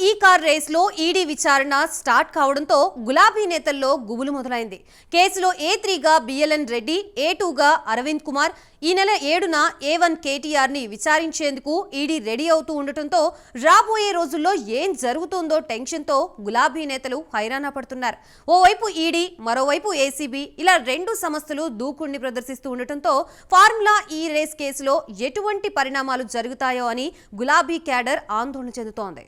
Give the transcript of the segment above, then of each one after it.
ఈ కార్ రేస్లో ఈడీ విచారణ స్టార్ట్ కావడంతో గులాబీ నేతల్లో గుబులు మొదలైంది. కేసులో A3గా బిఎల్ఎన్ రెడ్డి, A2గా అరవింద్ కుమార్, ఈ నెల 7న A1 కేటీఆర్ని విచారించేందుకు ఈడీ రెడీ అవుతూ ఉండటంతో రాబోయే రోజుల్లో ఏం జరుగుతుందో టెన్షన్తో గులాబీ నేతలు హైరాణ పడుతున్నారు. ఓవైపు ఈడీ, మరోవైపు ఏసీబీ ఇలా రెండు సంస్థలు దూకుడిని ప్రదర్శిస్తూ ఉండటంతో ఫార్ములా ఈ రేస్ కేసులో ఎటువంటి పరిణామాలు జరుగుతాయో అని గులాబీ క్యాడర్ ఆందోళన చెందుతోంది.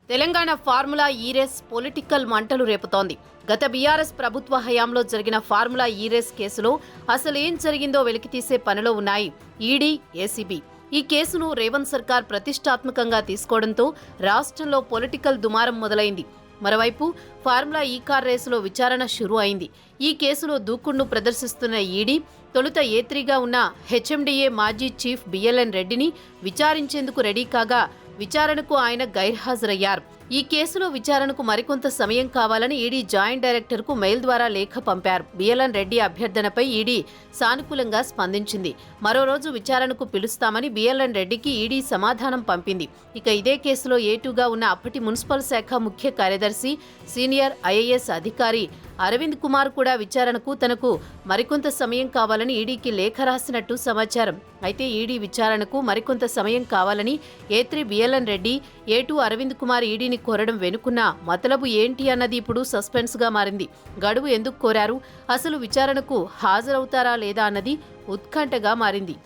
తెలంగాణ ఫార్ములా ఈ రేస్ పొలిటికల్ మంటలు రేపుతోంది. గత బీఆర్ఎస్ ప్రభుత్వ హయాంలో జరిగిన ఫార్ములా ఈ రేస్ కేసులో అసలు ఏం జరిగిందో వెలికితీసే పనిలో ఉన్నాయి ఈడీ, ఏసీబీ. ఈ కేసును రేవంత్ సర్కార్ ప్రతిష్టాత్మకంగా తీసుకోవడంతో రాష్ట్రంలో పొలిటికల్ దుమారం మొదలైంది. మరోవైపు ఫార్ములా ఈ కార్ రేసులో విచారణ షురూ అయింది. ఈ కేసులో దూకుడును ప్రదర్శిస్తున్న ఈడీ తొలుత A3గా ఉన్న హెచ్ఎండిఏ మాజీ చీఫ్ బిఎల్ఎన్ రెడ్డిని విచారించేందుకు రెడీ కాగా విచారణకు ఆయన గైర్హాజరయ్యారు. ఈ కేసులో విచారణకు మరికొంత సమయం కావాలని ఈడీ జాయింట్ డైరెక్టర్కు మెయిల్ ద్వారా లేఖ పంపారు. బిఎల్ఎన్ రెడ్డి అభ్యర్థనపై ఈడీ సానుకూలంగా స్పందించింది. మరో రోజు విచారణకు పిలుస్తామని బిఎల్ఎన్ రెడ్డికి ఈడీ సమాధానం పంపింది. ఇక ఇదే కేసులో A2గా ఉన్న అప్పటి మున్సిపల్ శాఖ ముఖ్య కార్యదర్శి, సీనియర్ ఐఏఎస్ అధికారి అరవింద్ కుమార్ కూడా విచారణకు తనకు మరికొంత సమయం కావాలని ఈడీకి లేఖ రాసినట్టు సమాచారం. అయితే ఈడీ విచారణకు మరికొంత సమయం కావాలని A3 BLN Reddy, A2 Arvind Kumar ఈడీని కోరడం వెనుకున్న మతలబు ఏంటి అన్నది ఇప్పుడు సస్పెన్స్గా మారింది. గడువు ఎందుకు కోరారు, అసలు విచారణకు హాజరవుతారా లేదా అన్నది ఉత్కంఠగా మారింది.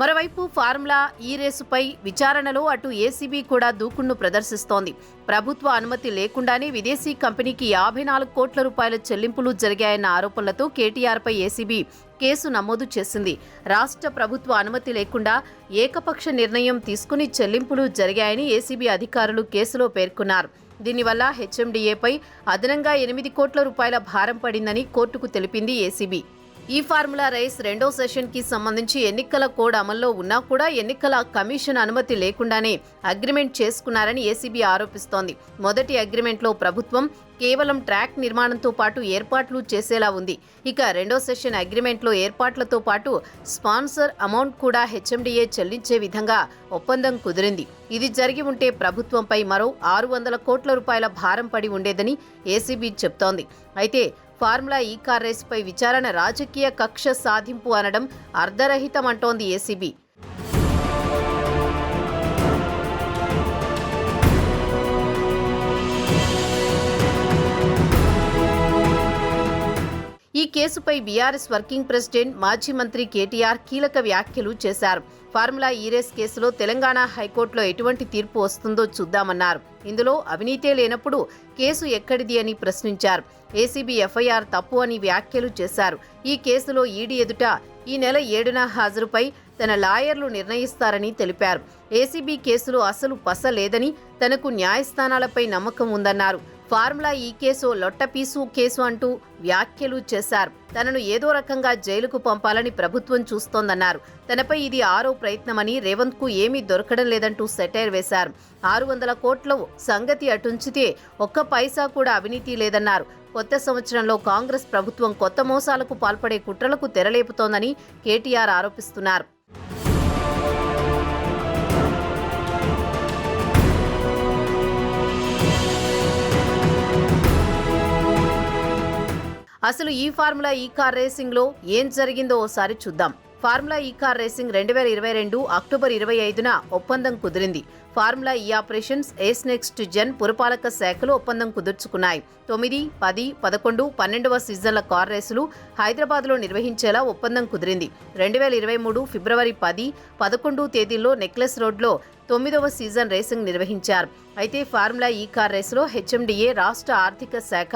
మరోవైపు ఫార్ములా ఈ రేసుపై విచారణలో అటు ఏసీబీ కూడా దూకుడును ప్రదర్శిస్తోంది. ప్రభుత్వ అనుమతి లేకుండానే విదేశీ కంపెనీకి 54 కోట్ల రూపాయల చెల్లింపులు జరిగాయన్న ఆరోపణలతో కేటీఆర్పై ఏసీబీ కేసు నమోదు చేసింది. రాష్ట్ర ప్రభుత్వ అనుమతి లేకుండా ఏకపక్ష నిర్ణయం తీసుకుని చెల్లింపులు జరిగాయని ఏసీబీ అధికారులు కేసులో పేర్కొన్నారు. దీనివల్ల హెచ్ఎండిఏపై అదనంగా 8 కోట్ల రూపాయల భారం పడిందని కోర్టుకు తెలిపింది ఏసీబీ. ఈ ఫార్ములా రేస్ రెండో సెషన్కి సంబంధించి ఎన్నికల కోడ్ అమల్లో ఉన్నా కూడా ఎన్నికల కమిషన్ అనుమతి లేకుండానే అగ్రిమెంట్ చేసుకున్నారని ఏసీబీ ఆరోపిస్తోంది. మొదటి అగ్రిమెంట్లో ప్రభుత్వం కేవలం ట్రాక్ నిర్మాణంతో పాటు ఏర్పాట్లు చేసేలా ఉంది. ఇక రెండో సెషన్ అగ్రిమెంట్లో ఏర్పాట్లతో పాటు స్పాన్సర్ అమౌంట్ కూడా హెచ్ఎండిఏ చెల్లించే విధంగా ఒప్పందం కుదిరింది. ఇది జరిగి ఉంటే ప్రభుత్వంపై మరో 600 కోట్ల రూపాయల భారం పడి ఉండేదని ఏసీబీ చెప్తోంది. అయితే ఫార్ములా ఈ కార్ రేసుపై విచారణ రాజకీయ కక్ష సాధింపు అనడం అర్ధరహితమంటోంది ఏసీబీ. ఈ కేసుపై బీఆర్ఎస్ వర్కింగ్ ప్రెసిడెంట్, మాజీ మంత్రి కేటీఆర్ కీలక వ్యాఖ్యలు చేశారు. ఫార్ములా ఈ రేస్ కేసులో తెలంగాణ హైకోర్టులో ఎటువంటి తీర్పు వస్తుందో చూద్దామన్నారు. ఇందులో అవినీతే లేనప్పుడు కేసు ఎక్కడిది అని ప్రశ్నించారు. ఏసీబీ ఎఫ్ఐఆర్ తప్పు అని వ్యాఖ్యలు చేశారు. ఈ కేసులో ఈడీ ఎదుట ఈ నెల 7న హాజరుపై తన లాయర్లు నిర్ణయిస్తారని తెలిపారు. ఏసీబీ కేసులో అసలు పస లేదని, తనకు న్యాయస్థానాలపై నమ్మకం ఉందన్నారు. ఫార్ములా ఈ కేసు లొట్టపీసు కేసు అంటూ వ్యాఖ్యలు చేశారు. తనను ఏదో రకంగా జైలుకు పంపాలని ప్రభుత్వం చూస్తోందన్నారు. తనపై ఇది 6వ ప్రయత్నమని, రేవంత్కు ఏమీ దొరకడం లేదంటూ సెటైర్ వేశారు. 600 కోట్ల సంగతి అటుంచితే ఒక్క పైసా కూడా అవినీతి లేదన్నారు. కొత్త సంవత్సరంలో కాంగ్రెస్ ప్రభుత్వం కొత్త మోసాలకు పాల్పడే కుట్రలకు తెరలేపుతోందని కేటీఆర్ ఆరోపిస్తున్నారు. అసలు ఈ ఫార్ములా ఈ కార్ రేసింగ్లో ఏం జరిగిందో ఓసారి చూద్దాం. ఫార్ములా ఈ కార్ రేసింగ్ 2022 అక్టోబర్ 25న ఒప్పందం కుదిరింది. ఫార్ములా ఈ ఆపరేషన్స్, ఏస్ నెక్స్ట్ జెన్ పురపాలక శాఖలు ఒప్పందం కుదుర్చుకున్నాయి. 9, 10, 11, 12వ సీజన్ల కార్ రేసులు హైదరాబాద్లో నిర్వహించేలా ఒప్పందం కుదిరింది. 2023 ఫిబ్రవరి 10, 11 తేదీల్లో నెక్లెస్ రోడ్లో 9వ సీజన్ రేసింగ్ నిర్వహించారు. అయితే ఫార్ములా ఈ కార్ రేసులో హెచ్ఎండిఏ, రాష్ట్ర ఆర్థిక శాఖ,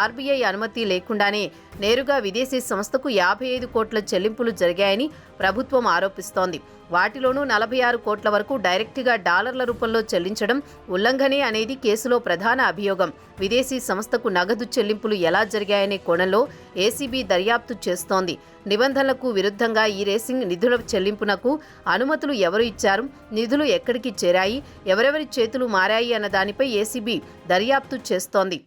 ఆర్బీఐ అనుమతి లేకుండానే నేరుగా విదేశీ సంస్థకు 55 కోట్ల చెల్లింపులు జరిగాయని ప్రభుత్వం ఆరోపిస్తోంది. వాటిలోనూ 46 కోట్ల వరకు డైరెక్ట్గా డాలర్ల రూపంలో చెల్లించడం ఉల్లంఘనే అనేది కేసులో ప్రధాన అభియోగం. విదేశీ సంస్థకు నగదు చెల్లింపులు ఎలా జరిగాయనే కోణంలో ఏసీబీ దర్యాప్తు చేస్తోంది. నిబంధనలకు విరుద్ధంగా ఈ రేసింగ్ నిధుల చెల్లింపునకు అనుమతులు ఎవరు ఇచ్చారు, నిధులు ఎక్కడికి చేరాయి, ఎవరెవరి చేతులు మారాయి అన్న దానిపై ఏసీబీ దర్యాప్తు చేస్తోంది.